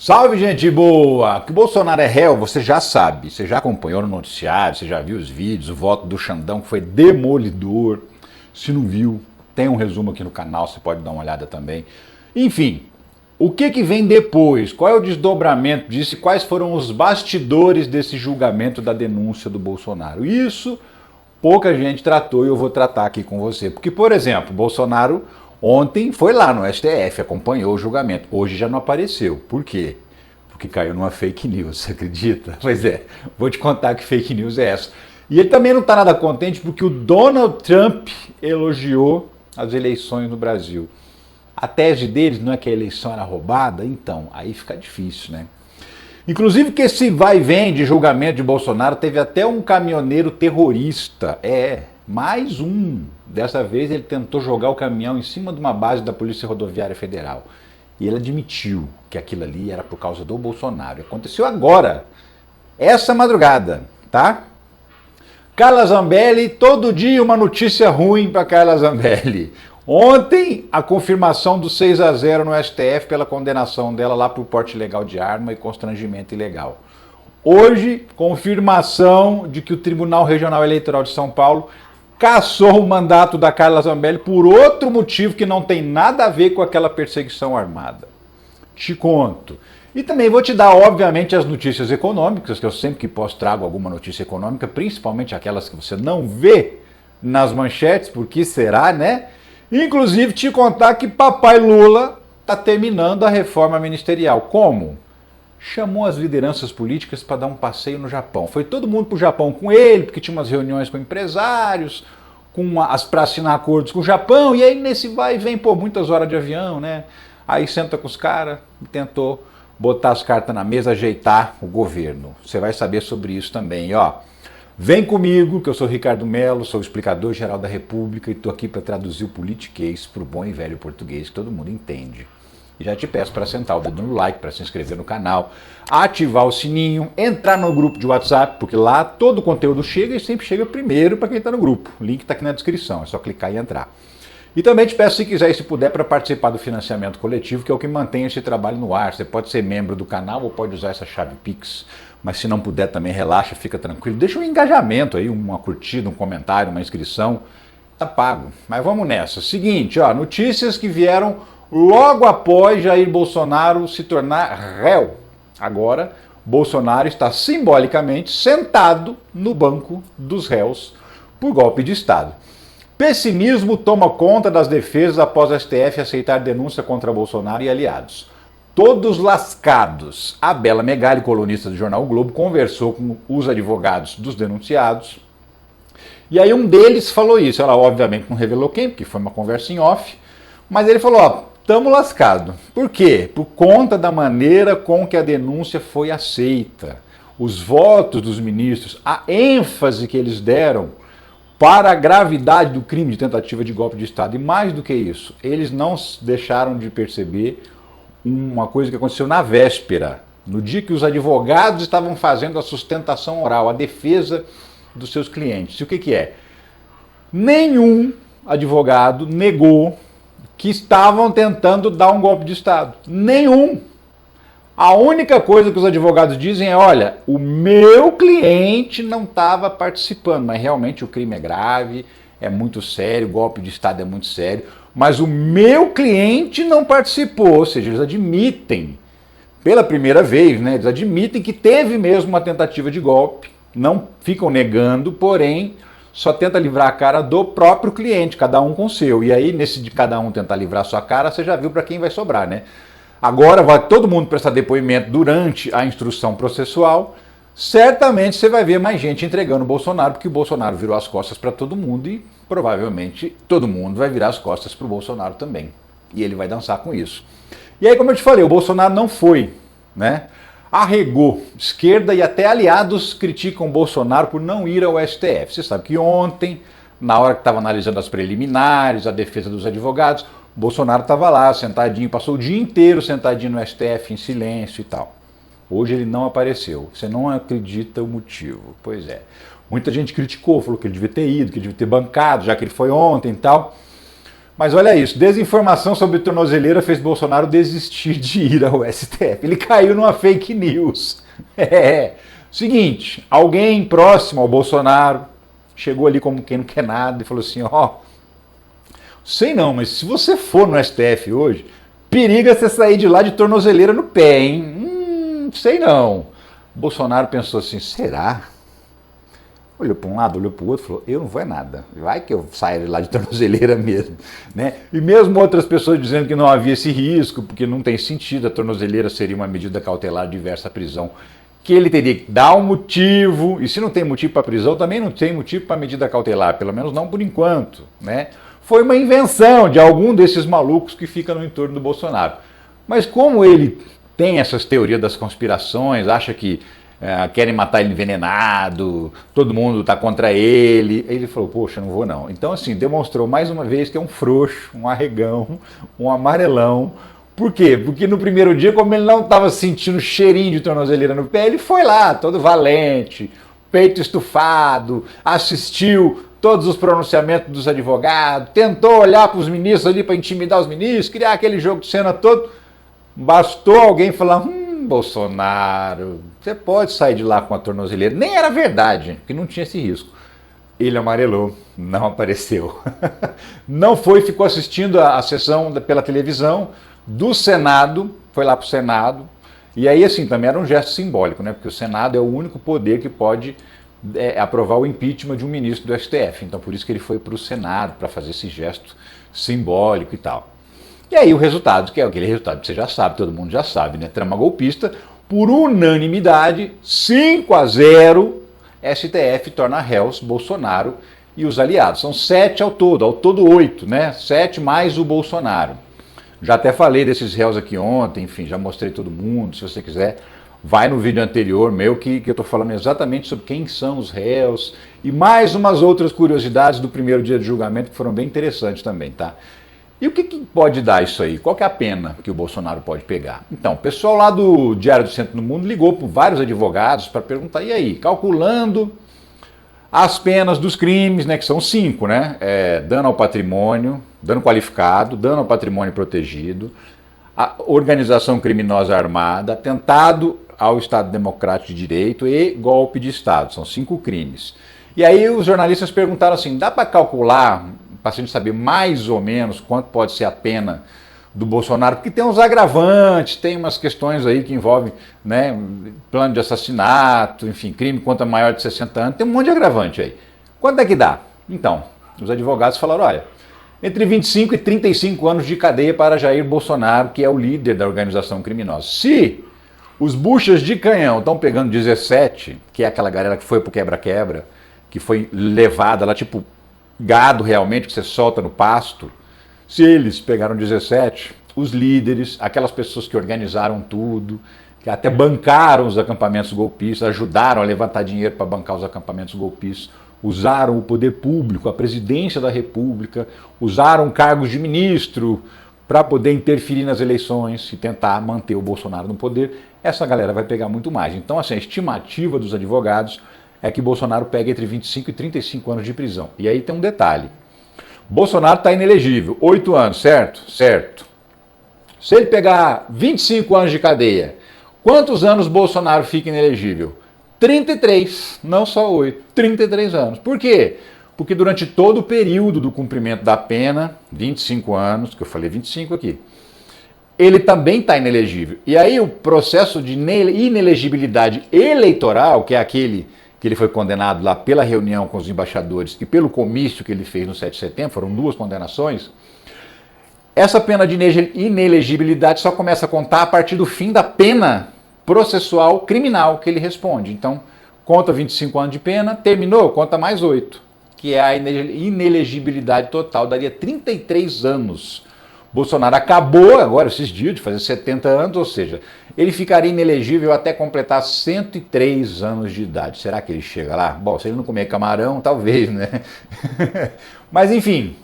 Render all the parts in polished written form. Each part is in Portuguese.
Salve, gente boa! Que o Bolsonaro é réu, você já sabe, você já acompanhou no noticiário, você já viu os vídeos, o voto do Xandão que foi demolidor. Se não viu, tem um resumo aqui no canal, você pode dar uma olhada também. Enfim, o que vem depois? Qual é o desdobramento disso e quais foram os bastidores desse julgamento da denúncia do Bolsonaro? Isso pouca gente tratou e eu vou tratar aqui com você. Porque, por exemplo, Bolsonaro ontem foi lá no STF, acompanhou o julgamento. Hoje já não apareceu. Por quê? Porque caiu numa fake news, você acredita? Pois é, vou te contar que fake news é essa. E ele também não está nada contente porque o Donald Trump elogiou as eleições no Brasil. A tese deles não é que a eleição era roubada? Então, aí fica difícil, né? Inclusive que esse vai e vem de julgamento de Bolsonaro teve até um caminhoneiro terrorista. Mais um. Dessa vez ele tentou jogar o caminhão em cima de uma base da Polícia Rodoviária Federal. E ele admitiu que aquilo ali era por causa do Bolsonaro. Aconteceu agora, essa madrugada, tá? Carla Zambelli, todo dia uma notícia ruim para Carla Zambelli. Ontem, a confirmação do 6-0 no STF pela condenação dela lá por porte ilegal de arma e constrangimento ilegal. Hoje, confirmação de que o Tribunal Regional Eleitoral de São Paulo cassou o mandato da Carla Zambelli por outro motivo que não tem nada a ver com aquela perseguição armada. Te conto. E também vou te dar, obviamente, as notícias econômicas, que eu sempre que posso trago alguma notícia econômica, principalmente aquelas que você não vê nas manchetes, porque será, né? Inclusive te contar que papai Lula está terminando a reforma ministerial. Como? Chamou as lideranças políticas para dar um passeio no Japão. Foi todo mundo para o Japão com ele, porque tinha umas reuniões com empresários, para assinar acordos com o Japão, e aí nesse vai e vem, muitas horas de avião, né? Aí senta com os caras e tentou botar as cartas na mesa, ajeitar o governo. Você vai saber sobre isso também, ó. Vem comigo, que eu sou Ricardo Mello, sou o explicador-geral da República e estou aqui para traduzir o politiquês para o bom e velho português que todo mundo entende. E já te peço para sentar o dedo no like, para se inscrever no canal, ativar o sininho, entrar no grupo de WhatsApp, porque lá todo o conteúdo chega e sempre chega primeiro para quem está no grupo. O link está aqui na descrição, é só clicar e entrar. E também te peço, se quiser e se puder, para participar do financiamento coletivo, que é o que mantém esse trabalho no ar. Você pode ser membro do canal ou pode usar essa chave Pix. Mas se não puder também, relaxa, fica tranquilo. Deixa um engajamento aí, uma curtida, um comentário, uma inscrição. Tá pago. Mas vamos nessa. Seguinte, ó, notícias que vieram logo após Jair Bolsonaro se tornar réu. Agora, Bolsonaro está simbolicamente sentado no banco dos réus por golpe de Estado. Pessimismo toma conta das defesas após a STF aceitar denúncia contra Bolsonaro e aliados. Todos lascados. A Bela Megali, colunista do jornal o Globo, conversou com os advogados dos denunciados. E aí um deles falou isso. Ela obviamente não revelou quem, porque foi uma conversa em off. Mas ele falou, ó, estamos lascados. Por quê? Por conta da maneira com que a denúncia foi aceita. Os votos dos ministros, a ênfase que eles deram para a gravidade do crime de tentativa de golpe de Estado. E mais do que isso, eles não deixaram de perceber uma coisa que aconteceu na véspera, no dia que os advogados estavam fazendo a sustentação oral, a defesa dos seus clientes. E o que é? Nenhum advogado negou que estavam tentando dar um golpe de Estado. Nenhum. A única coisa que os advogados dizem é, olha, o meu cliente não estava participando, mas realmente o crime é grave, é muito sério, o golpe de Estado é muito sério, mas o meu cliente não participou, ou seja, eles admitem, pela primeira vez, né, eles admitem que teve mesmo uma tentativa de golpe, não ficam negando, porém, só tenta livrar a cara do próprio cliente, cada um com o seu. E aí, nesse de cada um tentar livrar a sua cara, você já viu para quem vai sobrar, né? Agora vai todo mundo prestar depoimento durante a instrução processual, certamente você vai ver mais gente entregando o Bolsonaro, porque o Bolsonaro virou as costas para todo mundo e provavelmente todo mundo vai virar as costas para o Bolsonaro também. E ele vai dançar com isso. E aí, como eu te falei, o Bolsonaro não foi, né? Arregou. Esquerda e até aliados criticam o Bolsonaro por não ir ao STF. Você sabe que ontem, na hora que estava analisando as preliminares, a defesa dos advogados, o Bolsonaro estava lá, sentadinho, passou o dia inteiro sentadinho no STF, em silêncio e tal. Hoje ele não apareceu. Você não acredita o motivo. Pois é. Muita gente criticou, falou que ele devia ter ido, que ele devia ter bancado, já que ele foi ontem e tal. Mas olha isso, desinformação sobre tornozeleira fez Bolsonaro desistir de ir ao STF. Ele caiu numa fake news. Seguinte, alguém próximo ao Bolsonaro chegou ali como quem não quer nada e falou assim, sei não, mas se você for no STF hoje, periga você sair de lá de tornozeleira no pé, hein? Sei não. Bolsonaro pensou assim, será? Olhou para um lado, olhou para o outro, falou, eu não vou é nada, vai que eu saio de lá de tornozeleira mesmo. Né? E mesmo outras pessoas dizendo que não havia esse risco, porque não tem sentido, a tornozeleira seria uma medida cautelar diversa à prisão, que ele teria que dar um motivo, e se não tem motivo para prisão, também não tem motivo para medida cautelar, pelo menos não por enquanto. Né? Foi uma invenção de algum desses malucos que fica no entorno do Bolsonaro. Mas como ele tem essas teorias das conspirações, acha que querem matar ele envenenado, todo mundo está contra ele. Ele falou, poxa, não vou não. Então, assim, demonstrou mais uma vez que é um frouxo, um arregão, um amarelão. Por quê? Porque no primeiro dia, como ele não estava sentindo cheirinho de tornozeleira no pé, ele foi lá, todo valente, peito estufado, assistiu todos os pronunciamentos dos advogados, tentou olhar para os ministros ali para intimidar os ministros, criar aquele jogo de cena todo. Bastou alguém falar, Bolsonaro, você pode sair de lá com a tornozeleira. Nem era verdade, porque não tinha esse risco. Ele amarelou, não apareceu. Não foi, ficou assistindo a sessão pela televisão do Senado, foi lá para o Senado. E aí, assim, também era um gesto simbólico, né? Porque o Senado é o único poder que pode aprovar o impeachment de um ministro do STF. Então, por isso que ele foi para o Senado, para fazer esse gesto simbólico e tal. E aí o resultado, que é aquele resultado que você já sabe, todo mundo já sabe, né? Trama golpista, por unanimidade, 5-0, STF torna réus Bolsonaro e os aliados. São 7 ao todo 8, né? 7 mais o Bolsonaro. Já até falei desses réus aqui ontem, enfim, já mostrei todo mundo, se você quiser, vai no vídeo anterior meu que eu estou falando exatamente sobre quem são os réus e mais umas outras curiosidades do primeiro dia de julgamento que foram bem interessantes também, tá? E o que pode dar isso aí? Qual que é a pena que o Bolsonaro pode pegar? Então, o pessoal lá do Diário do Centro do Mundo ligou para vários advogados para perguntar, e aí, calculando as penas dos crimes, né, que são 5, né? Dano ao patrimônio, dano qualificado, dano ao patrimônio protegido, a organização criminosa armada, atentado ao Estado Democrático de Direito e golpe de Estado. São 5 crimes. E aí os jornalistas perguntaram assim, dá para calcular, para a gente saber mais ou menos quanto pode ser a pena do Bolsonaro, porque tem uns agravantes, tem umas questões aí que envolvem, né, plano de assassinato, enfim, crime contra maior de 60 anos, tem um monte de agravante aí. Quanto é que dá? Então, os advogados falaram, olha, entre 25 e 35 anos de cadeia para Jair Bolsonaro, que é o líder da organização criminosa. Se os buchas de canhão estão pegando 17, que é aquela galera que foi pro quebra-quebra, que foi levada lá, tipo gado realmente, que você solta no pasto, se eles pegaram 17, os líderes, aquelas pessoas que organizaram tudo, que até bancaram os acampamentos golpistas, ajudaram a levantar dinheiro para bancar os acampamentos golpistas, usaram o poder público, a presidência da República, usaram cargos de ministro para poder interferir nas eleições e tentar manter o Bolsonaro no poder, essa galera vai pegar muito mais. Então, assim, a estimativa dos advogados é que Bolsonaro pega entre 25 e 35 anos de prisão. E aí tem um detalhe. Bolsonaro está inelegível, 8 anos, certo? Certo. Se ele pegar 25 anos de cadeia, quantos anos Bolsonaro fica inelegível? 33, não só 8, 33 anos. Por quê? Porque durante todo o período do cumprimento da pena, 25 anos, que eu falei 25 aqui, ele também está inelegível. E aí o processo de inelegibilidade eleitoral, que é aquele que ele foi condenado lá pela reunião com os embaixadores e pelo comício que ele fez no 7 de setembro, foram 2 condenações, essa pena de inelegibilidade só começa a contar a partir do fim da pena processual criminal que ele responde. Então, conta 25 anos de pena, terminou, conta mais 8, que é a inelegibilidade total, daria 33 anos. Bolsonaro acabou agora, esses dias, de fazer 70 anos, ou seja, ele ficaria inelegível até completar 103 anos de idade. Será que ele chega lá? Bom, se ele não comer camarão, talvez, né? Mas enfim,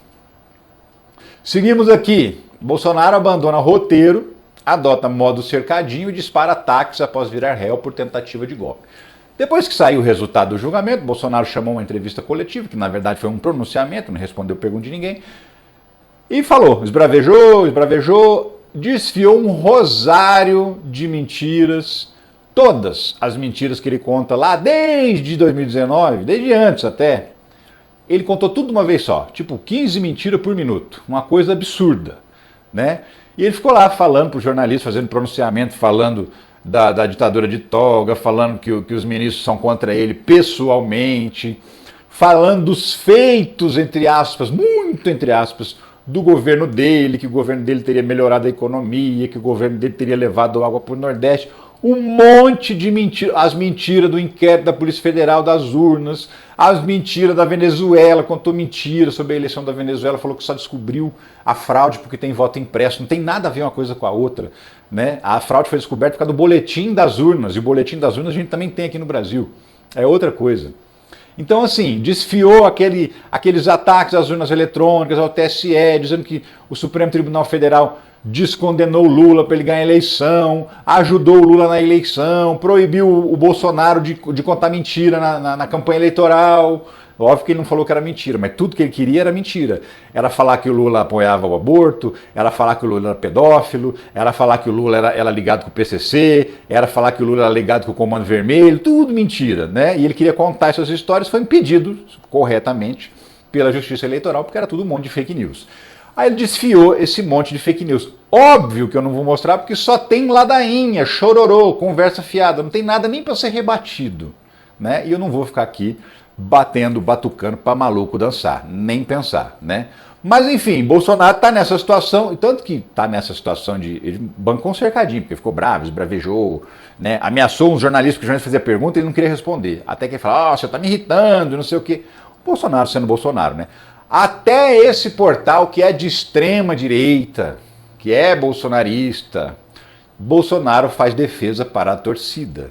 seguimos aqui. Bolsonaro abandona roteiro, adota modo cercadinho e dispara ataques após virar réu por tentativa de golpe. Depois que saiu o resultado do julgamento, Bolsonaro chamou uma entrevista coletiva, que na verdade foi um pronunciamento, não respondeu pergunta de ninguém, E falou, esbravejou, desfiou um rosário de mentiras, todas as mentiras que ele conta lá desde 2019, desde antes até. Ele contou tudo de uma vez só, tipo 15 mentiras por minuto, uma coisa absurda, né? E ele ficou lá falando para os jornalistas, fazendo pronunciamento, falando da ditadura de toga, falando que os ministros são contra ele pessoalmente, falando dos feitos, entre aspas, muito entre aspas, do governo dele, que o governo dele teria melhorado a economia, que o governo dele teria levado água para o Nordeste. Um monte de mentiras, as mentiras do inquérito da Polícia Federal, das urnas, as mentiras da Venezuela, contou mentiras sobre a eleição da Venezuela, falou que só descobriu a fraude porque tem voto impresso, não tem nada a ver uma coisa com a outra, né? A fraude foi descoberta por causa do boletim das urnas, e o boletim das urnas a gente também tem aqui no Brasil, é outra coisa. Então, assim, desfiou aqueles ataques às urnas eletrônicas, ao TSE, dizendo que o Supremo Tribunal Federal descondenou o Lula para ele ganhar a eleição, ajudou o Lula na eleição, proibiu o Bolsonaro de contar mentira na campanha eleitoral. Óbvio que ele não falou que era mentira, mas tudo que ele queria era mentira. Era falar que o Lula apoiava o aborto, era falar que o Lula era pedófilo, era falar que o Lula era ligado com o PCC, era falar que o Lula era ligado com o Comando Vermelho, tudo mentira, né? E ele queria contar essas histórias, foi impedido corretamente pela Justiça Eleitoral, porque era tudo um monte de fake news. Aí ele desfiou esse monte de fake news. Óbvio que eu não vou mostrar, porque só tem ladainha, chororô, conversa fiada, não tem nada nem para ser rebatido, né? E eu não vou ficar aqui batucando para maluco dançar, nem pensar, né? Mas enfim, Bolsonaro está nessa situação, tanto que está nessa situação de ele bancou um cercadinho, porque ficou bravo, esbravejou, né? Ameaçou uns jornalistas, que o jornalista fazia pergunta e ele não queria responder. Até que ele falou, você está me irritando, não sei o quê. Bolsonaro sendo Bolsonaro, né? Até esse portal que é de extrema direita, que é bolsonarista, Bolsonaro faz defesa para a torcida.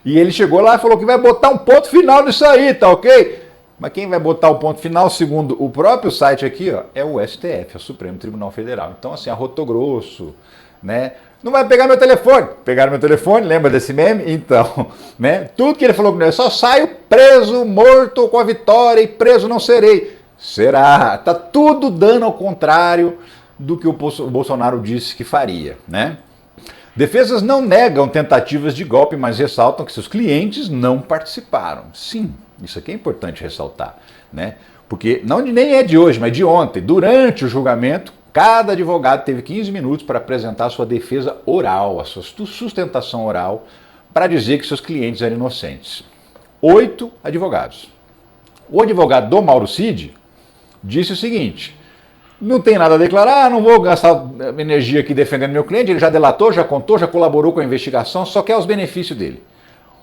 E ele chegou lá e falou que vai botar um ponto final nisso aí, tá ok? Mas quem vai botar o ponto final, segundo o próprio site aqui, ó, é o STF, é o Supremo Tribunal Federal. Então, assim, arrotou grosso, né? Não vai pegar meu telefone. Pegaram meu telefone, lembra desse meme? Então, né? Tudo que ele falou, eu só saio preso, morto com a vitória e preso não serei. Será? Tá tudo dando ao contrário do que o Bolsonaro disse que faria, né? Defesas não negam tentativas de golpe, mas ressaltam que seus clientes não participaram. Sim, isso aqui é importante ressaltar, né? Porque não nem é de hoje, mas de ontem. Durante o julgamento, cada advogado teve 15 minutos para apresentar a sua defesa oral, a sua sustentação oral, para dizer que seus clientes eram inocentes. 8 advogados. O advogado do Mauro Cid disse o seguinte: não tem nada a declarar, não vou gastar energia aqui defendendo meu cliente, ele já delatou, já contou, já colaborou com a investigação, só quer os benefícios dele.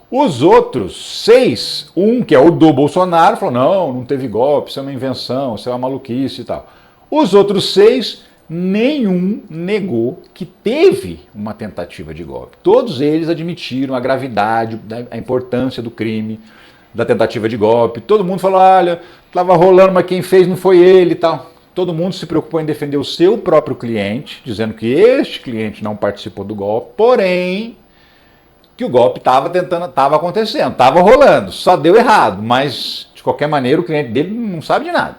Os outros 6, um que é o do Bolsonaro, falou, não teve golpe, isso é uma invenção, isso é uma maluquice e tal. Os outros 6, nenhum negou que teve uma tentativa de golpe. Todos eles admitiram a gravidade, a importância do crime, da tentativa de golpe. Todo mundo falou, olha, estava rolando, mas quem fez não foi ele e tal. Todo mundo se preocupou em defender o seu próprio cliente, dizendo que este cliente não participou do golpe, porém, que o golpe estava acontecendo, estava rolando, só deu errado, mas, de qualquer maneira, o cliente dele não sabe de nada,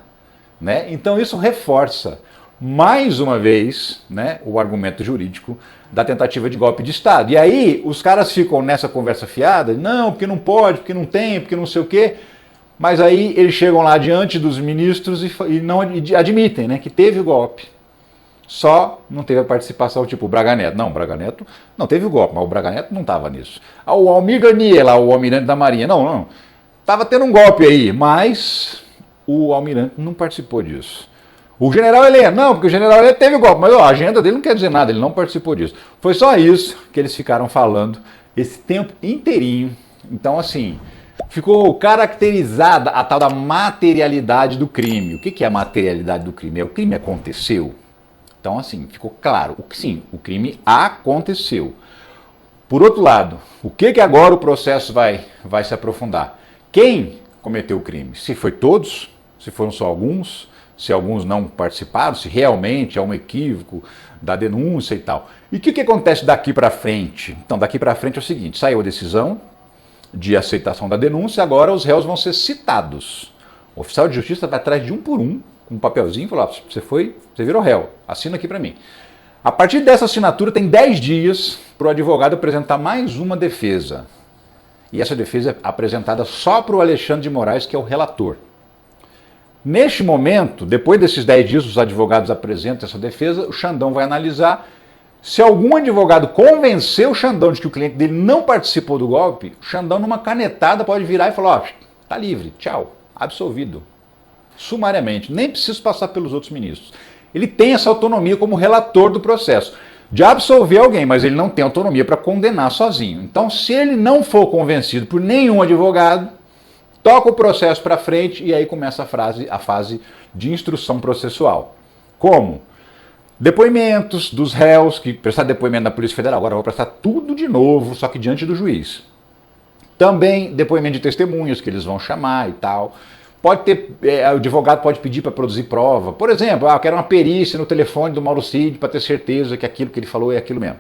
né? Então isso reforça, mais uma vez, né, o argumento jurídico da tentativa de golpe de Estado. E aí, os caras ficam nessa conversa fiada, não, porque não pode, porque não tem, porque não sei o quê. Mas aí eles chegam lá diante dos ministros e não admitem, né, que teve o golpe. Só não teve a participação, tipo o Braga Neto. Não, o Braga Neto não teve o golpe, mas o Braga Neto não estava nisso. O Almir Garnier, lá, o almirante da Marinha, não. Estava tendo um golpe aí, mas o almirante não participou disso. O general Heleno, não, porque o general Heleno teve o golpe, mas a agenda dele não quer dizer nada, ele não participou disso. Foi só isso que eles ficaram falando esse tempo inteirinho. Então, assim, ficou caracterizada a tal da materialidade do crime. O que é a materialidade do crime? O crime aconteceu. Então, assim, ficou claro, sim, o crime aconteceu. Por outro lado, o que agora o processo vai se aprofundar? Quem cometeu o crime? Se foi todos? Se foram só alguns? Se alguns não participaram? Se realmente é um equívoco da denúncia e tal? E o que acontece daqui para frente? Então, daqui para frente é o seguinte, saiu a decisão de aceitação da denúncia, agora os réus vão ser citados. O oficial de justiça vai atrás de um por um, um papelzinho e falou, você virou réu, assina aqui para mim. A partir dessa assinatura tem 10 dias para o advogado apresentar mais uma defesa. E essa defesa é apresentada só para o Alexandre de Moraes, que é o relator. Neste momento, depois desses 10 dias, os advogados apresentam essa defesa, o Xandão vai analisar. Se algum advogado convencer o Xandão de que o cliente dele não participou do golpe, o Xandão, numa canetada, pode virar e falar, tá livre, tchau, absolvido. Sumariamente, nem preciso passar pelos outros ministros. Ele tem essa autonomia como relator do processo, de absolver alguém, mas ele não tem autonomia para condenar sozinho. Então, se ele não for convencido por nenhum advogado, toca o processo para frente e aí começa a fase de instrução processual. Como? Depoimentos dos réus, que prestaram depoimento da Polícia Federal, agora vou prestar tudo de novo, só que diante do juiz. Também depoimento de testemunhas que eles vão chamar e tal. Pode ter, o advogado pode pedir para produzir prova. Por exemplo, eu quero uma perícia no telefone do Mauro Cid para ter certeza que aquilo que ele falou é aquilo mesmo.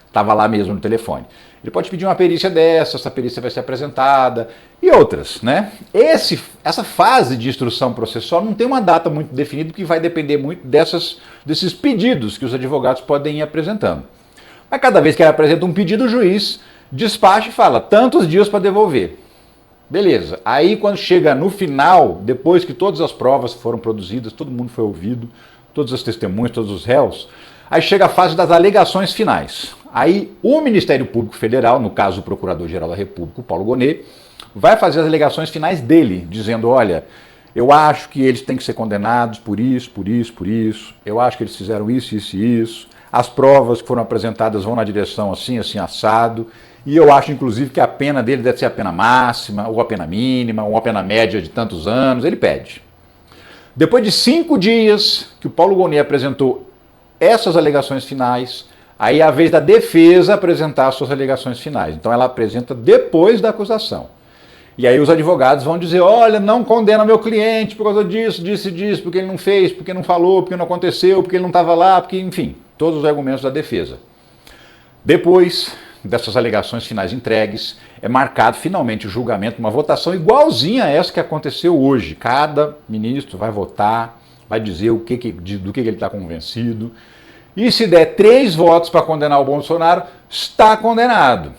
Estava lá mesmo no telefone. Ele pode pedir uma perícia dessa, essa perícia vai ser apresentada e outras, né? Essa fase de instrução processual não tem uma data muito definida, porque vai depender muito desses pedidos que os advogados podem ir apresentando. Mas cada vez que ele apresenta um pedido, o juiz despacha e fala tantos dias para devolver. Beleza. Aí quando chega no final, depois que todas as provas foram produzidas, todo mundo foi ouvido, todas as testemunhas, todos os réus, aí chega a fase das alegações finais. Aí o Ministério Público Federal, no caso o Procurador-Geral da República, o Paulo Gonet, vai fazer as alegações finais dele, dizendo, olha, eu acho que eles têm que ser condenados por isso, por isso, por isso, eu acho que eles fizeram isso, isso e isso, as provas que foram apresentadas vão na direção assim, assim, assado, e eu acho, inclusive, que a pena dele deve ser a pena máxima, ou a pena mínima, ou a pena média de tantos anos, ele pede. Depois de 5 dias que o Paulo Gonet apresentou essas alegações finais, aí é a vez da defesa apresentar as suas alegações finais. Então ela apresenta depois da acusação. E aí os advogados vão dizer, olha, não condena meu cliente por causa disso, disso e disso, porque ele não fez, porque não falou, porque não aconteceu, porque ele não estava lá, porque, enfim, todos os argumentos da defesa. Depois dessas alegações finais entregues, é marcado finalmente o julgamento, uma votação igualzinha a essa que aconteceu hoje. Cada ministro vai votar, vai dizer do que ele está convencido. E se der 3 votos para condenar o Bolsonaro, está condenado.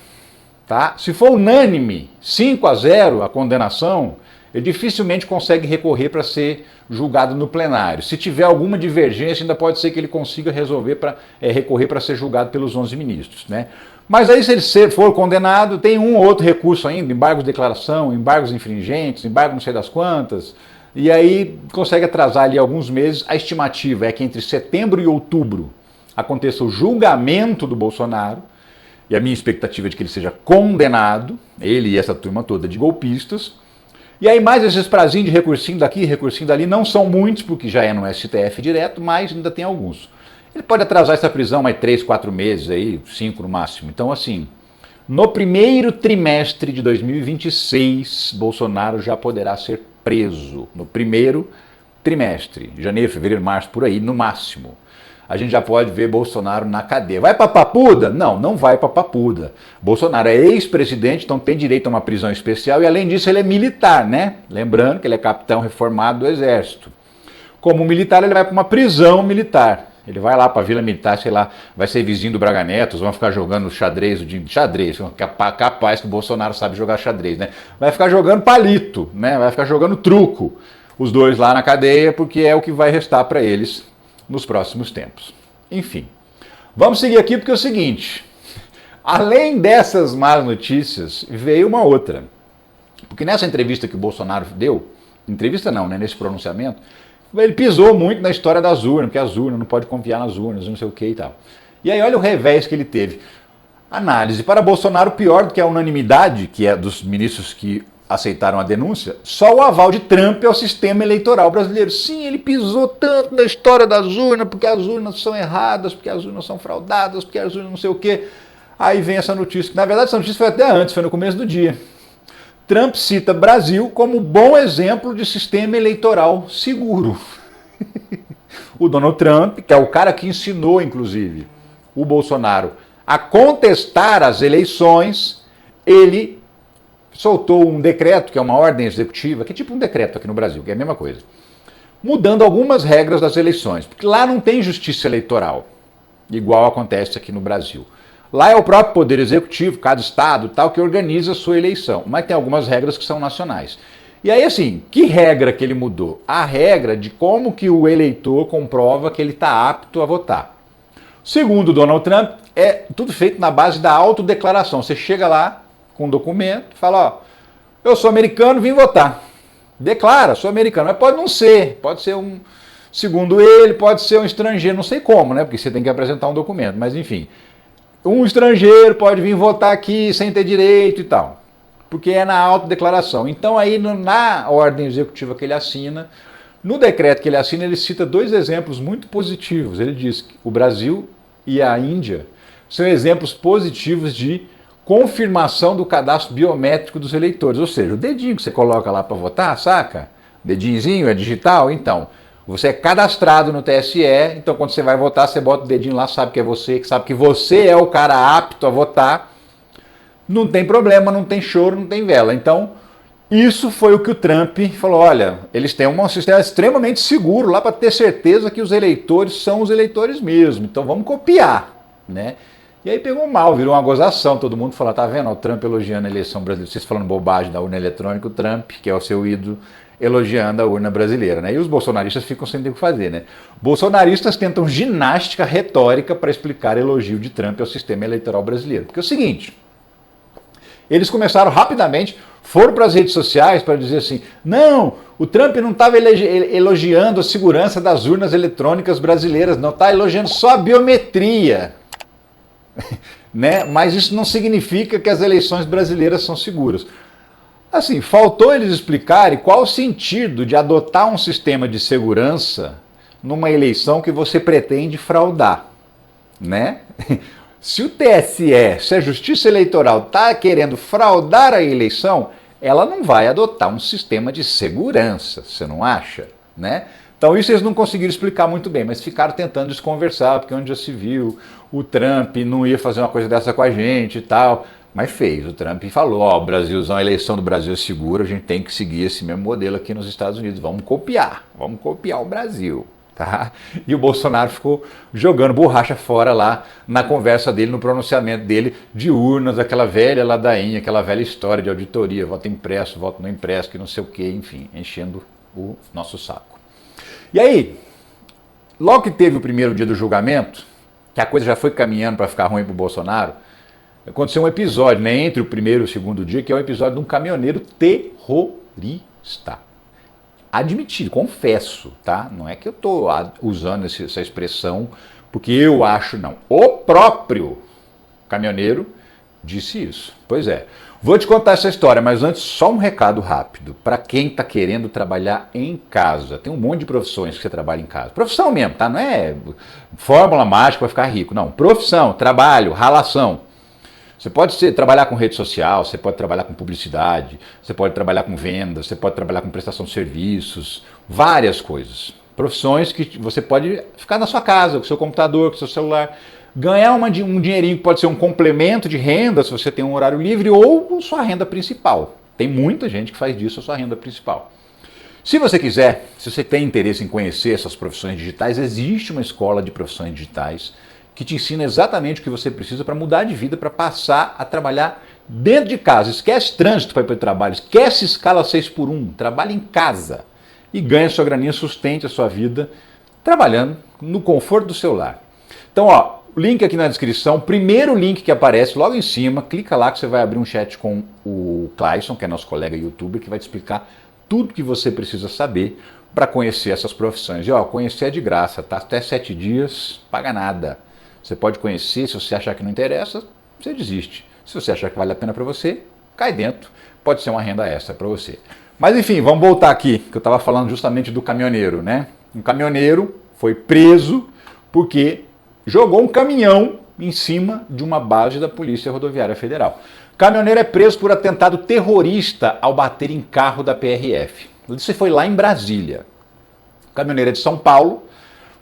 Tá? Se for unânime, 5-0 a condenação, ele dificilmente consegue recorrer para ser julgado no plenário. Se tiver alguma divergência, ainda pode ser que ele consiga recorrer para ser julgado pelos 11 ministros. Né? Mas aí, se ele for condenado, tem um ou outro recurso ainda, embargos de declaração, embargos infringentes, embargo não sei das quantas, e aí consegue atrasar ali alguns meses. A estimativa é que entre setembro e outubro aconteça o julgamento do Bolsonaro, e a minha expectativa é de que ele seja condenado, ele e essa turma toda de golpistas. E aí mais esses prazinhos de recursinho daqui, recursinho dali, não são muitos, porque já é no STF direto, mas ainda tem alguns. Ele pode atrasar essa prisão mais 3, 4 meses, aí, 5 no máximo. Então, assim, no primeiro trimestre de 2026, Bolsonaro já poderá ser preso. No primeiro trimestre, janeiro, fevereiro, março, por aí, no máximo. A gente já pode ver Bolsonaro na cadeia. Vai para Papuda? Não, não vai para Papuda. Bolsonaro é ex-presidente, então tem direito a uma prisão especial e, além disso, ele é militar, né? Lembrando que ele é capitão reformado do Exército. Como militar, ele vai para uma prisão militar. Ele vai lá para a Vila Militar, sei lá, vai ser vizinho do Braga Neto, vão ficar jogando xadrez, capaz que o Bolsonaro sabe jogar xadrez, né? Vai ficar jogando palito, né? Vai ficar jogando truco, os dois lá na cadeia, porque é o que vai restar para eles nos próximos tempos. Enfim, vamos seguir aqui porque é o seguinte, além dessas más notícias, veio uma outra. Porque nessa entrevista que o Bolsonaro deu, entrevista não, né, nesse pronunciamento, ele pisou muito na história das urnas, porque as urnas, não pode confiar nas urnas, não sei o que e tal. E aí olha o revés que ele teve. Análise. Para Bolsonaro, pior do que a unanimidade, que é dos ministros que aceitaram a denúncia, só o aval de Trump ao sistema eleitoral brasileiro. Sim, ele pisou tanto na história das urnas, porque as urnas são erradas, porque as urnas são fraudadas, porque as urnas não sei o quê. Aí vem essa notícia, que na verdade essa notícia foi até antes, foi no começo do dia. Trump cita Brasil como bom exemplo de sistema eleitoral seguro. O Donald Trump, que é o cara que ensinou, inclusive, o Bolsonaro a contestar as eleições, ele soltou um decreto, que é uma ordem executiva, que é tipo um decreto aqui no Brasil, que é a mesma coisa, mudando algumas regras das eleições, porque lá não tem justiça eleitoral, igual acontece aqui no Brasil. Lá é o próprio Poder Executivo, cada estado tal, que organiza a sua eleição, mas tem algumas regras que são nacionais. E aí, assim, que regra que ele mudou? A regra de como que o eleitor comprova que ele está apto a votar. Segundo Donald Trump, é tudo feito na base da autodeclaração. Você chega lá com um documento, fala, ó, eu sou americano, vim votar. Declara, sou americano, mas pode não ser, pode ser um, segundo ele, pode ser um estrangeiro, não sei como, né? Porque você tem que apresentar um documento, mas enfim. Um estrangeiro pode vir votar aqui sem ter direito e tal, porque é na autodeclaração. Então aí na ordem executiva que ele assina, no decreto que ele assina, ele cita dois exemplos muito positivos. Ele diz que o Brasil e a Índia são exemplos positivos de confirmação do cadastro biométrico dos eleitores, ou seja, o dedinho que você coloca lá para votar, saca? Dedinhozinho, é digital, então. Você é cadastrado no TSE, então quando você vai votar, você bota o dedinho lá, sabe que é você, que sabe que você é o cara apto a votar. Não tem problema, não tem choro, não tem vela. Então, isso foi o que o Trump falou, olha, eles têm um sistema extremamente seguro lá para ter certeza que os eleitores são os eleitores mesmo, então vamos copiar, né? E aí pegou mal, virou uma gozação, todo mundo falou, tá vendo, o Trump elogiando a eleição brasileira, vocês falando bobagem da urna eletrônica, o Trump, que é o seu ídolo, elogiando a urna brasileira, né? E os bolsonaristas ficam sem ter o que fazer, né? Bolsonaristas tentam ginástica retórica para explicar elogio de Trump ao sistema eleitoral brasileiro. Porque é o seguinte, eles começaram rapidamente, foram para as redes sociais para dizer assim, não, o Trump não estava elogiando a segurança das urnas eletrônicas brasileiras, não, está elogiando só a biometria. Né? Mas isso não significa que as eleições brasileiras são seguras. Assim, faltou eles explicarem qual o sentido de adotar um sistema de segurança numa eleição que você pretende fraudar, né? Se o TSE, se a Justiça Eleitoral está querendo fraudar a eleição, ela não vai adotar um sistema de segurança, você não acha, né? Então isso eles não conseguiram explicar muito bem, mas ficaram tentando desconversar, porque onde já se viu, o Trump não ia fazer uma coisa dessa com a gente e tal, mas fez. O Trump falou, ó, o Brasilzão, a eleição do Brasil é segura, a gente tem que seguir esse mesmo modelo aqui nos Estados Unidos, vamos copiar o Brasil. Tá? E o Bolsonaro ficou jogando borracha fora lá na conversa dele, no pronunciamento dele de urnas, aquela velha ladainha, aquela velha história de auditoria, voto impresso, voto não impresso, que não sei o que, enfim, enchendo o nosso saco. E aí, logo que teve o primeiro dia do julgamento, que a coisa já foi caminhando para ficar ruim para o Bolsonaro, aconteceu um episódio, né, entre o primeiro e o segundo dia, que é o episódio de um caminhoneiro terrorista. Admitido, confesso, tá? Não é que eu estou usando essa expressão porque eu acho, não. O próprio caminhoneiro disse isso. Pois é. Vou te contar essa história, mas antes só um recado rápido para quem está querendo trabalhar em casa. Tem um monte de profissões que você trabalha em casa. Profissão mesmo, tá? Não é fórmula mágica para ficar rico, não. Profissão, trabalho, ralação. Você pode trabalhar com rede social, você pode trabalhar com publicidade, você pode trabalhar com vendas, você pode trabalhar com prestação de serviços, várias coisas. Profissões que você pode ficar na sua casa, com o seu computador, com o seu celular, ganhar um dinheirinho que pode ser um complemento de renda, se você tem um horário livre, ou sua renda principal. Tem muita gente que faz disso a sua renda principal. Se você quiser, se você tem interesse em conhecer essas profissões digitais, existe uma escola de profissões digitais que te ensina exatamente o que você precisa para mudar de vida, para passar a trabalhar dentro de casa. Esquece trânsito para ir para o trabalho, esquece escala 6x1, trabalhe em casa e ganhe sua graninha, sustente a sua vida trabalhando no conforto do seu lar. Então, ó, link aqui na descrição, primeiro link que aparece logo em cima, clica lá que você vai abrir um chat com o Clayson, que é nosso colega youtuber, que vai te explicar tudo que você precisa saber para conhecer essas profissões. E ó, conhecer é de graça, tá? Até 7 dias, paga nada. Você pode conhecer, se você achar que não interessa, você desiste. Se você achar que vale a pena para você, cai dentro. Pode ser uma renda extra para você. Mas enfim, vamos voltar aqui, que eu estava falando justamente do caminhoneiro, né? Um caminhoneiro foi preso porque jogou um caminhão em cima de uma base da Polícia Rodoviária Federal. O caminhoneiro é preso por atentado terrorista ao bater em carro da PRF. Isso foi lá em Brasília. O caminhoneiro é de São Paulo,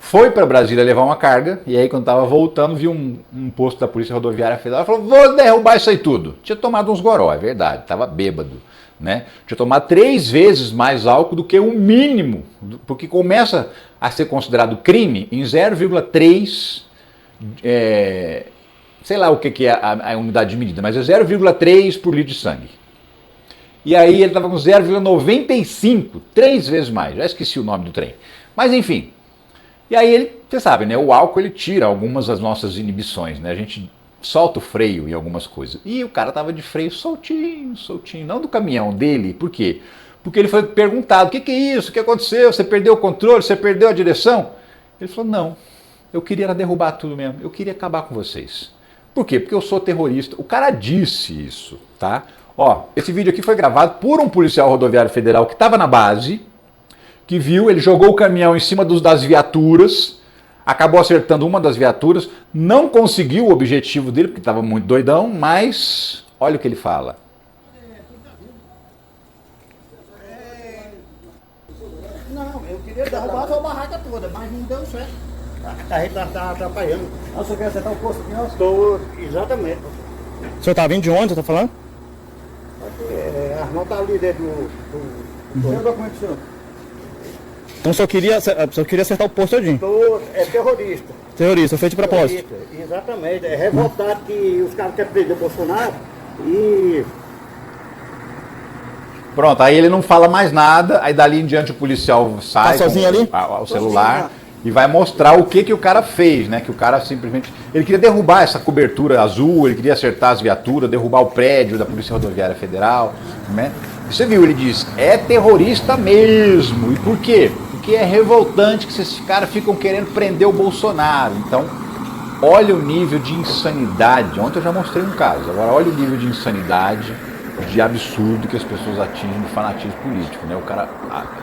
foi para Brasília levar uma carga, e aí quando estava voltando, viu um posto da Polícia Rodoviária Federal e falou, vou derrubar isso aí tudo. Tinha tomado uns goró, é verdade, estava bêbado. né? De tomar 3 vezes mais álcool do que o mínimo, porque começa a ser considerado crime em 0,3, sei lá o que é a unidade de medida, mas é 0,3 por litro de sangue. E aí ele estava com 0,95, 3 vezes mais, já esqueci o nome do trem. Mas enfim, e aí ele, você sabe, né, o álcool ele tira algumas das nossas inibições, né? A gente solta o freio em algumas coisas. E o cara tava de freio soltinho, soltinho, não do caminhão dele. Por quê? Porque ele foi perguntado, o que é isso? O que aconteceu? Você perdeu o controle? Você perdeu a direção? Ele falou, não, eu queria derrubar tudo mesmo, eu queria acabar com vocês. Por quê? Porque eu sou terrorista. O cara disse isso, tá? Ó, esse vídeo aqui foi gravado por um policial rodoviário federal que estava na base, que viu, ele jogou o caminhão em cima das viaturas, acabou acertando uma das viaturas, não conseguiu o objetivo dele, porque estava muito doidão, mas olha o que ele fala. Não, eu queria derrubar a sua barraca toda, mas não deu certo. A gente tá atrapalhando. Ah, você quer acertar o posto aqui, ó? Estou, exatamente. O senhor tá vindo de onde, você tá falando? A irmã tá ali dentro Tem o documento, senhor. Então o senhor queria acertar o posto todinho? É terrorista. Terrorista, feito de propósito. Terrorista, exatamente. É revoltado que os caras querem prender o Bolsonaro e... Pronto, aí ele não fala mais nada, aí dali em diante o policial sai Tá sozinho ali? O celular e vai mostrar o que o cara fez, né? Que o cara simplesmente... Ele queria derrubar essa cobertura azul, ele queria acertar as viaturas, derrubar o prédio da Polícia Rodoviária Federal, né? Você viu, ele diz, é terrorista mesmo. E por quê? Porque é revoltante que esses caras ficam querendo prender o Bolsonaro. Então, olha o nível de insanidade. Ontem eu já mostrei um caso. Agora, olha o nível de insanidade, de absurdo que as pessoas atingem de fanatismo político, né? O cara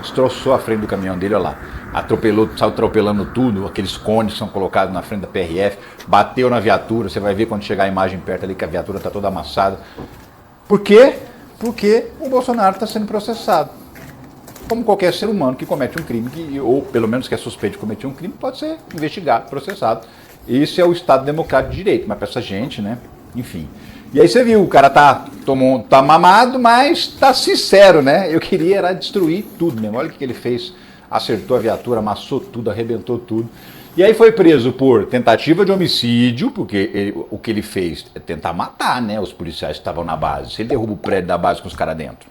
destroçou a frente do caminhão dele, olha lá. Saiu atropelando tudo, aqueles cones que são colocados na frente da PRF, bateu na viatura. Você vai ver quando chegar a imagem perto ali que a viatura está toda amassada. Por quê? Porque o Bolsonaro está sendo processado. Como qualquer ser humano que comete um crime, ou pelo menos que é suspeito de cometer um crime, pode ser investigado, processado. Esse é o Estado Democrático de Direito, mas para essa gente, né? Enfim. E aí você viu, o cara tá mamado, mas tá sincero, né? Eu queria era destruir tudo mesmo. Olha o que ele fez. Acertou a viatura, amassou tudo, arrebentou tudo. E aí foi preso por tentativa de homicídio, porque o que ele fez é tentar matar, né, os policiais que estavam na base. Se ele derruba o prédio da base com os caras dentro.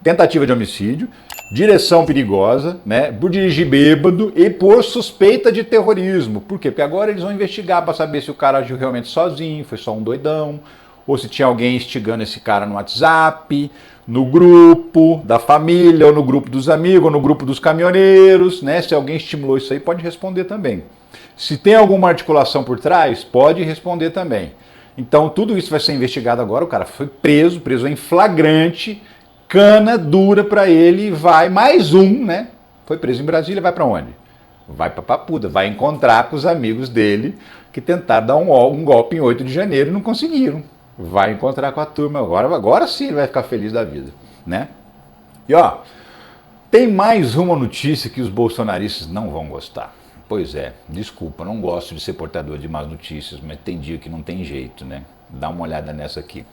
Tentativa de homicídio, direção perigosa, né, por dirigir bêbado e por suspeita de terrorismo. Por quê? Porque agora eles vão investigar para saber se o cara agiu realmente sozinho, foi só um doidão, ou se tinha alguém instigando esse cara no WhatsApp, no grupo da família, ou no grupo dos amigos, ou no grupo dos caminhoneiros, né? Se alguém estimulou isso aí, pode responder também. Se tem alguma articulação por trás, pode responder também. Então, tudo isso vai ser investigado agora. O cara foi preso em flagrante, cana dura para ele, vai mais um, né? Foi preso em Brasília, vai para onde? Vai para Papuda, vai encontrar com os amigos dele que tentaram dar um golpe em 8 de janeiro e não conseguiram. Vai encontrar com a turma agora sim ele vai ficar feliz da vida, né? E ó, tem mais uma notícia que os bolsonaristas não vão gostar. Pois é, desculpa, não gosto de ser portador de más notícias, mas tem dia que não tem jeito, né? Dá uma olhada nessa aqui.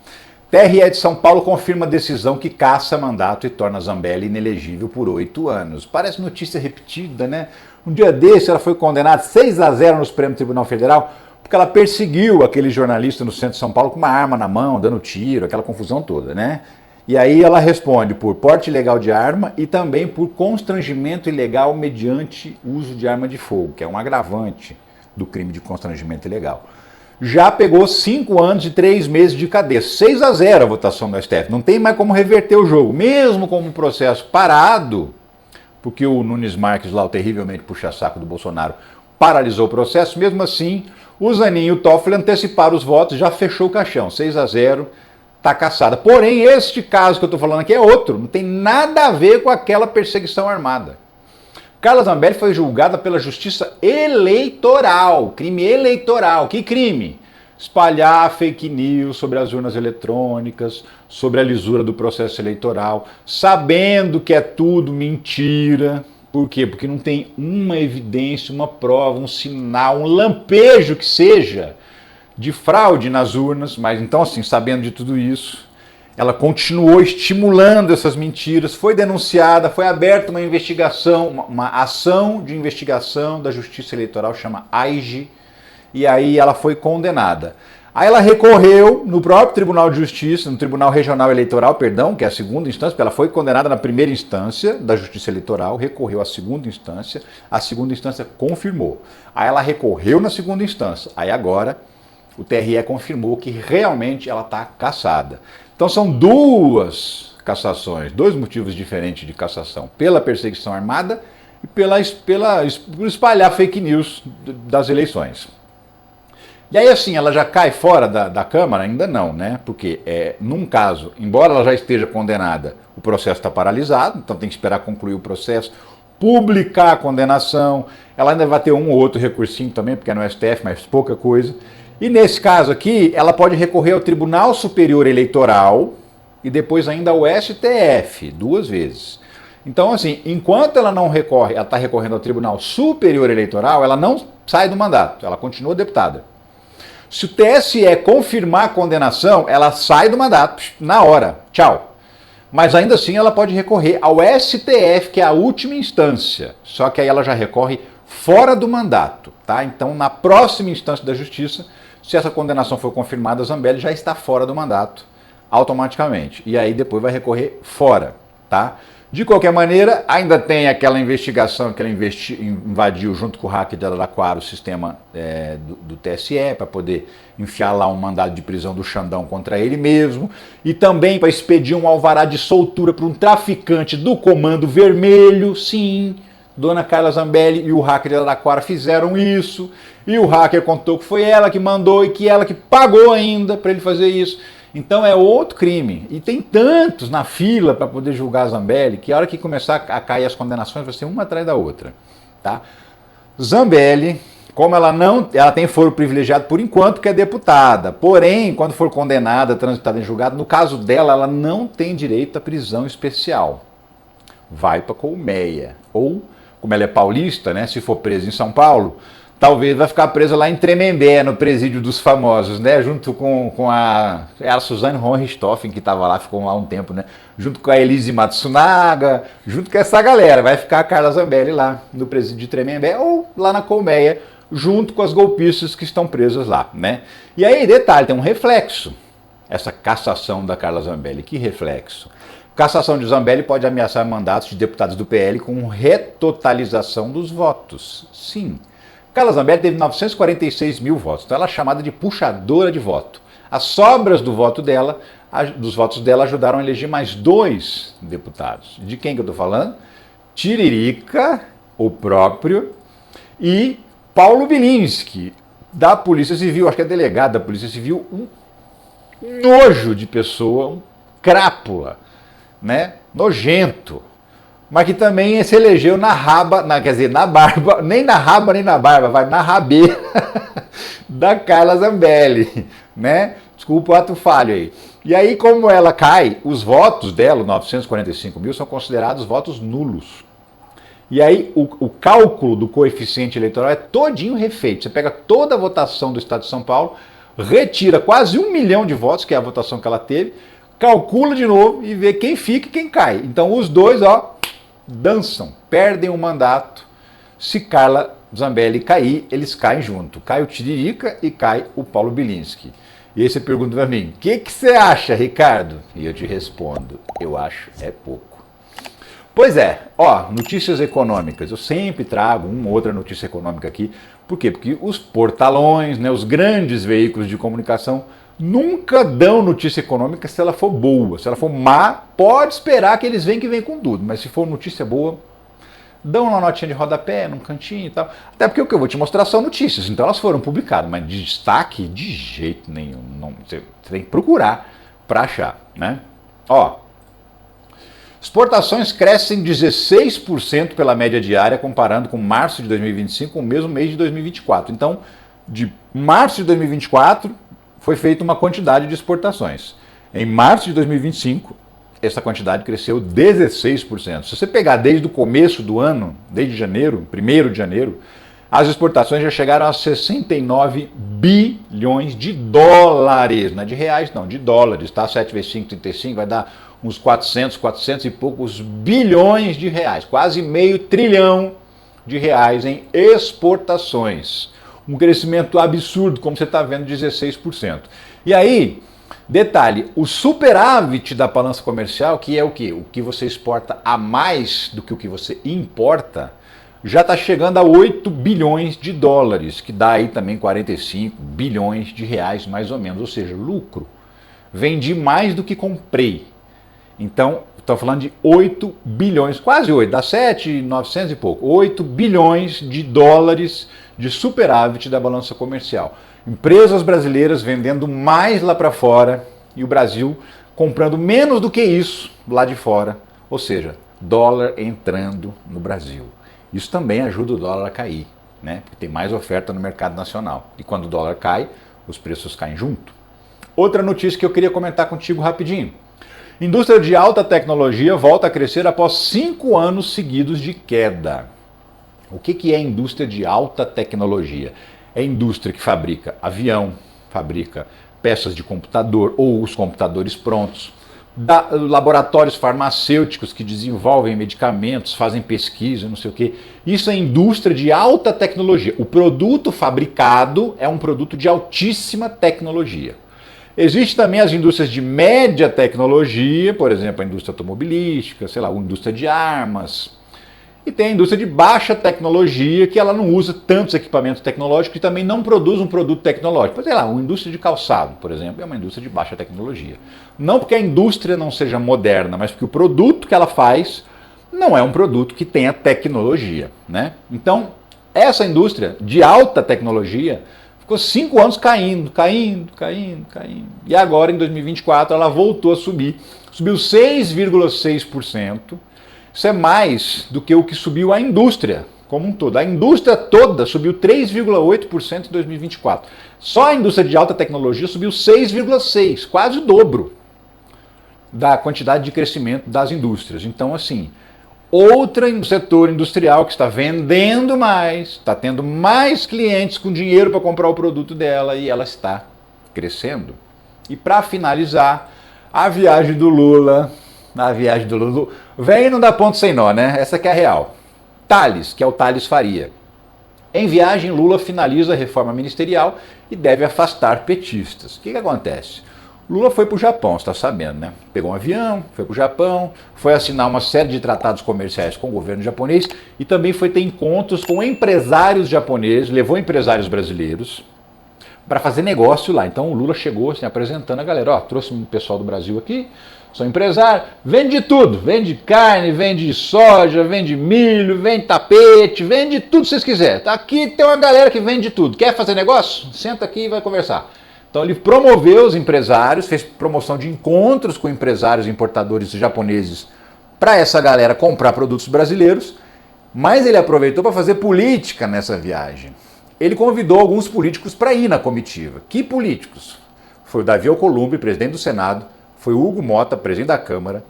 TRE de São Paulo confirma decisão que caça mandato e torna Zambelli inelegível por 8 anos. Parece notícia repetida, né? Um dia desse ela foi condenada 6-0 no Supremo Tribunal Federal porque ela perseguiu aquele jornalista no centro de São Paulo com uma arma na mão, dando tiro, aquela confusão toda, né? E aí ela responde por porte ilegal de arma e também por constrangimento ilegal mediante uso de arma de fogo, que é um agravante do crime de constrangimento ilegal. Já pegou 5 anos e 3 meses de cadeia, 6-0 a votação do STF. Não tem mais como reverter o jogo, mesmo com um processo parado, porque o Nunes Marques, lá o terrivelmente puxa-saco do Bolsonaro, paralisou o processo, mesmo assim, o Zanin e o Toffoli anteciparam os votos, já fechou o caixão, 6-0, está caçada. Porém, este caso que eu estou falando aqui é outro, não tem nada a ver com aquela perseguição armada. Carla Zambelli foi julgada pela Justiça Eleitoral, crime eleitoral. Que crime? Espalhar fake news sobre as urnas eletrônicas, sobre a lisura do processo eleitoral, sabendo que é tudo mentira. Por quê? Porque não tem uma evidência, uma prova, um sinal, um lampejo que seja de fraude nas urnas, mas então assim, sabendo de tudo isso, ela continuou estimulando essas mentiras, foi denunciada, foi aberta uma investigação, uma ação de investigação da Justiça Eleitoral, chama AIGE, e aí ela foi condenada. Aí ela recorreu no próprio Tribunal de Justiça, no Tribunal Regional Eleitoral, perdão, que é a segunda instância, porque ela foi condenada na primeira instância da Justiça Eleitoral, recorreu à segunda instância, a segunda instância confirmou. Aí ela recorreu na segunda instância, aí agora o TRE confirmou que realmente ela está cassada. Então são duas cassações, dois motivos diferentes de cassação, pela perseguição armada e por espalhar fake news das eleições. E aí assim, ela já cai fora da Câmara? Ainda não, né? Porque num caso, embora ela já esteja condenada, o processo está paralisado, então tem que esperar concluir o processo, publicar a condenação, ela ainda vai ter um ou outro recursinho também, porque é no STF, mas pouca coisa. E nesse caso aqui, ela pode recorrer ao Tribunal Superior Eleitoral e depois ainda ao STF, 2 vezes. Então assim, enquanto ela não recorre, ela está recorrendo ao Tribunal Superior Eleitoral, ela não sai do mandato, ela continua deputada. Se o TSE confirmar a condenação, ela sai do mandato na hora. Tchau. Mas ainda assim ela pode recorrer ao STF, que é a última instância. Só que aí ela já recorre fora do mandato, tá? Então, na próxima instância da Justiça, se essa condenação for confirmada, a Zambelli já está fora do mandato automaticamente. E aí depois vai recorrer fora, tá? De qualquer maneira, ainda tem aquela investigação que ela invadiu junto com o hacker de Araraquara o sistema do TSE para poder enfiar lá um mandado de prisão do Xandão contra ele mesmo e também para expedir um alvará de soltura para um traficante do Comando Vermelho. Sim, Dona Carla Zambelli e o hacker de Araraquara fizeram isso e o hacker contou que foi ela que mandou e que ela que pagou ainda para ele fazer isso. Então é outro crime. E tem tantos na fila para poder julgar a Zambelli que a hora que começar a cair as condenações vai ser uma atrás da outra. Tá? Zambelli, como ela tem foro privilegiado por enquanto que é deputada. Porém, quando for condenada, transitada em julgado, no caso dela, ela não tem direito à prisão especial. Vai para colmeia. Ou, como ela é paulista, né, se for presa em São Paulo, talvez vai ficar presa lá em Tremembé, no presídio dos famosos, né? Junto com a Suzane von Richthofen, que estava lá, ficou lá um tempo, né? Junto com a Elise Matsunaga, junto com essa galera. Vai ficar a Carla Zambelli lá no presídio de Tremembé ou lá na colmeia, junto com as golpistas que estão presas lá, né? E aí, detalhe, tem um reflexo. Essa cassação da Carla Zambelli, que reflexo? Cassação de Zambelli pode ameaçar mandatos de deputados do PL com retotalização dos votos. Sim. Carla Zambelli teve 946 mil votos, então ela é chamada de puxadora de voto. As sobras dos votos dela ajudaram a eleger mais 2 deputados. De quem que eu estou falando? Tiririca, o próprio, e Paulo Bilinski, da Polícia Civil, acho que é delegado da Polícia Civil, um nojo de pessoa, um crápula, né? Nojento. Mas que também se elegeu na raba, quer dizer, na barba, nem na raba nem na barba, vai na rabeira da Carla Zambelli, né? Desculpa o ato falho aí. E aí, como ela cai, os votos dela, 945 mil, são considerados votos nulos. E aí, o cálculo do coeficiente eleitoral é todinho refeito. Você pega toda a votação do Estado de São Paulo, retira quase 1 milhão de votos, que é a votação que ela teve, calcula de novo e vê quem fica e quem cai. Então, os dois, ó, dançam, perdem o mandato. Se Carla Zambelli cair, eles caem junto. Cai o Tiririca e cai o Paulo Bilinski. E aí você pergunta para mim, o que você acha, Ricardo? E eu te respondo, eu acho é pouco. Pois é, ó, notícias econômicas. Eu sempre trago uma ou outra notícia econômica aqui. Por quê? Porque os portalões, né, os grandes veículos de comunicação nunca dão notícia econômica se ela for boa. Se ela for má, pode esperar que eles venham com tudo. Mas se for notícia boa, dão uma notinha de rodapé num cantinho e tal. Até porque o que eu vou te mostrar são notícias. Então elas foram publicadas, mas de destaque, de jeito nenhum. Não, você tem que procurar para achar, né? Ó, exportações crescem 16% pela média diária, comparando com março de 2025 com o mesmo mês de 2024. Então, de março de 2024... foi feita uma quantidade de exportações. Em março de 2025, essa quantidade cresceu 16%. Se você pegar desde o começo do ano, desde janeiro, 1º de janeiro, as exportações já chegaram a 69 bilhões de dólares, não é de reais não, de dólares, tá? 7 vezes 5, 35, vai dar uns 400 e poucos bilhões de reais, quase meio trilhão de reais em exportações. Um crescimento absurdo, como você está vendo, 16%. E aí, detalhe, o superávit da balança comercial, que é o quê? O que você exporta a mais do que o que você importa, já está chegando a 8 bilhões de dólares, que dá aí também 45 bilhões de reais, mais ou menos, ou seja, lucro. Vendi mais do que comprei. Então, estou falando de 8 bilhões, quase 8, dá 7,900 e pouco, 8 bilhões de dólares de superávit da balança comercial. Empresas brasileiras vendendo mais lá para fora e o Brasil comprando menos do que isso lá de fora, ou seja, dólar entrando no Brasil. Isso também ajuda o dólar a cair, né? Porque tem mais oferta no mercado nacional. E quando o dólar cai, os preços caem junto. Outra notícia que eu queria comentar contigo rapidinho. Indústria de alta tecnologia volta a crescer após 5 anos seguidos de queda. O que é indústria de alta tecnologia? É indústria que fabrica avião, fabrica peças de computador ou os computadores prontos, laboratórios farmacêuticos que desenvolvem medicamentos, fazem pesquisa, não sei o quê. Isso é indústria de alta tecnologia. O produto fabricado é um produto de altíssima tecnologia. Existem também as indústrias de média tecnologia, por exemplo, a indústria automobilística, sei lá, a indústria de armas. E tem a indústria de baixa tecnologia, que ela não usa tantos equipamentos tecnológicos e também não produz um produto tecnológico. Sei lá, uma indústria de calçado, por exemplo, é uma indústria de baixa tecnologia. Não porque a indústria não seja moderna, mas porque o produto que ela faz não é um produto que tenha tecnologia, né? Então, essa indústria de alta tecnologia ficou 5 anos caindo. E agora, em 2024, ela voltou a subir. Subiu 6,6%. Isso é mais do que o que subiu a indústria como um todo. A indústria toda subiu 3,8% em 2024. Só a indústria de alta tecnologia subiu 6,6%, quase o dobro da quantidade de crescimento das indústrias. Então, assim, outro setor industrial que está vendendo mais, está tendo mais clientes com dinheiro para comprar o produto dela e ela está crescendo. E para finalizar, a viagem do Lula, vem e não dá ponto sem nó, né? Essa que é a real. Tales, que é o Tales Faria. Em viagem, Lula finaliza a reforma ministerial e deve afastar petistas. O que acontece? Lula foi para o Japão, você está sabendo, né? Pegou um avião, foi para o Japão, foi assinar uma série de tratados comerciais com o governo japonês e também foi ter encontros com empresários japoneses, levou empresários brasileiros para fazer negócio lá. Então o Lula chegou assim, apresentando a galera, ó, trouxe um pessoal do Brasil aqui, sou empresário, vende de tudo, vende carne, vende soja, vende milho, vende tapete, vende tudo que vocês quiserem. Aqui tem uma galera que vende tudo, quer fazer negócio? Senta aqui e vai conversar. Então ele promoveu os empresários, fez promoção de encontros com empresários e importadores japoneses para essa galera comprar produtos brasileiros, mas ele aproveitou para fazer política nessa viagem. Ele convidou alguns políticos para ir na comitiva. Que políticos? Foi o Davi Alcolumbre, presidente do Senado, foi o Hugo Mota, presidente da Câmara,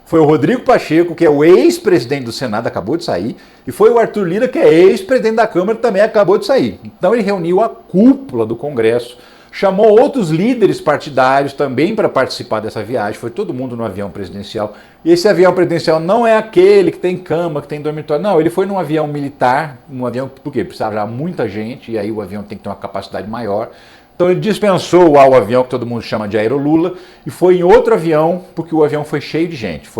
foi o Rodrigo Pacheco, que é o ex-presidente do Senado, acabou de sair, e foi o Arthur Lira, que é ex-presidente da Câmara, também acabou de sair. Então ele reuniu a cúpula do Congresso, chamou outros líderes partidários também para participar dessa viagem, foi todo mundo no avião presidencial. E esse avião presidencial não é aquele que tem cama, que tem dormitório, não, ele foi num avião militar, um avião, porque precisava já muita gente, e aí o avião tem que ter uma capacidade maior. Então ele dispensou o avião que todo mundo chama de Aerolula e foi em outro avião, porque o avião foi cheio de gente.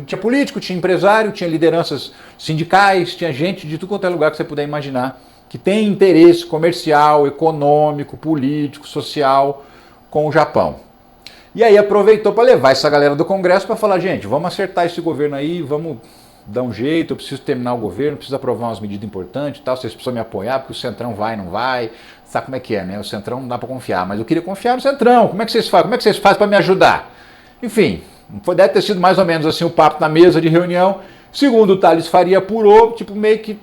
Tinha político, tinha empresário, tinha lideranças sindicais, tinha gente de tudo quanto é lugar que você puder imaginar, que tem interesse comercial, econômico, político, social com o Japão. E aí aproveitou para levar essa galera do Congresso para falar, gente, vamos acertar esse governo aí, vamos dar um jeito, eu preciso terminar o governo, preciso aprovar umas medidas importantes e tal, vocês precisam me apoiar, porque o Centrão vai, não vai, sabe como é que é, né? O Centrão não dá para confiar, mas eu queria confiar no Centrão, como é que vocês fazem? Como é que vocês fazem para me ajudar? Enfim, deve ter sido mais ou menos assim o papo na mesa de reunião. Segundo o Tales Faria apurou, tipo meio que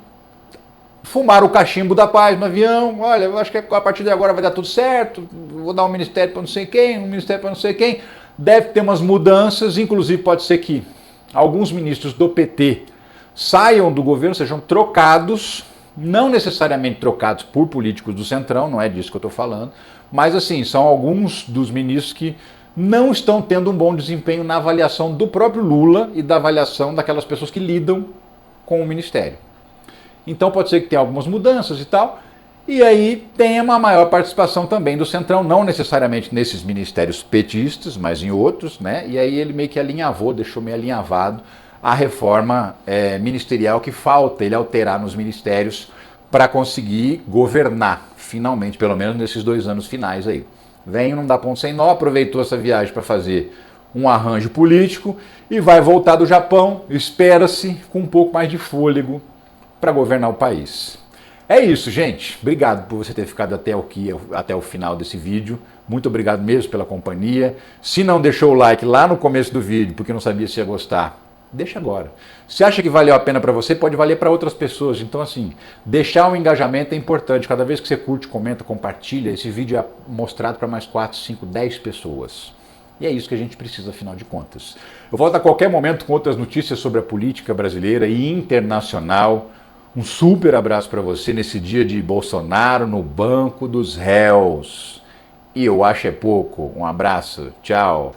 fumaram o cachimbo da paz no avião, olha, eu acho que a partir de agora vai dar tudo certo, vou dar um ministério para não sei quem, um ministério para não sei quem, deve ter umas mudanças, inclusive pode ser que alguns ministros do PT saiam do governo, sejam trocados, não necessariamente trocados por políticos do Centrão, não é disso que eu estou falando, mas assim, são alguns dos ministros que não estão tendo um bom desempenho na avaliação do próprio Lula e da avaliação daquelas pessoas que lidam com o ministério. Então pode ser que tenha algumas mudanças e tal, e aí tem uma maior participação também do Centrão, não necessariamente nesses ministérios petistas, mas em outros, né? E aí ele meio que alinhavou, deixou meio alinhavado a reforma ministerial que falta ele alterar nos ministérios para conseguir governar, finalmente, pelo menos nesses 2 anos finais aí. Vem, não dá ponto sem nó, aproveitou essa viagem para fazer um arranjo político e vai voltar do Japão, espera-se, com um pouco mais de fôlego para governar o país. É isso, gente. Obrigado por você ter ficado até o final desse vídeo. Muito obrigado mesmo pela companhia. Se não deixou o like lá no começo do vídeo, porque não sabia se ia gostar, deixa agora. Se acha que valeu a pena para você, pode valer para outras pessoas. Então, assim, deixar um engajamento é importante. Cada vez que você curte, comenta, compartilha, esse vídeo é mostrado para mais 4, 5, 10 pessoas. E é isso que a gente precisa, afinal de contas. Eu volto a qualquer momento com outras notícias sobre a política brasileira e internacional. Um super abraço para você nesse dia de Bolsonaro no banco dos réus. E eu acho é pouco. Um abraço. Tchau.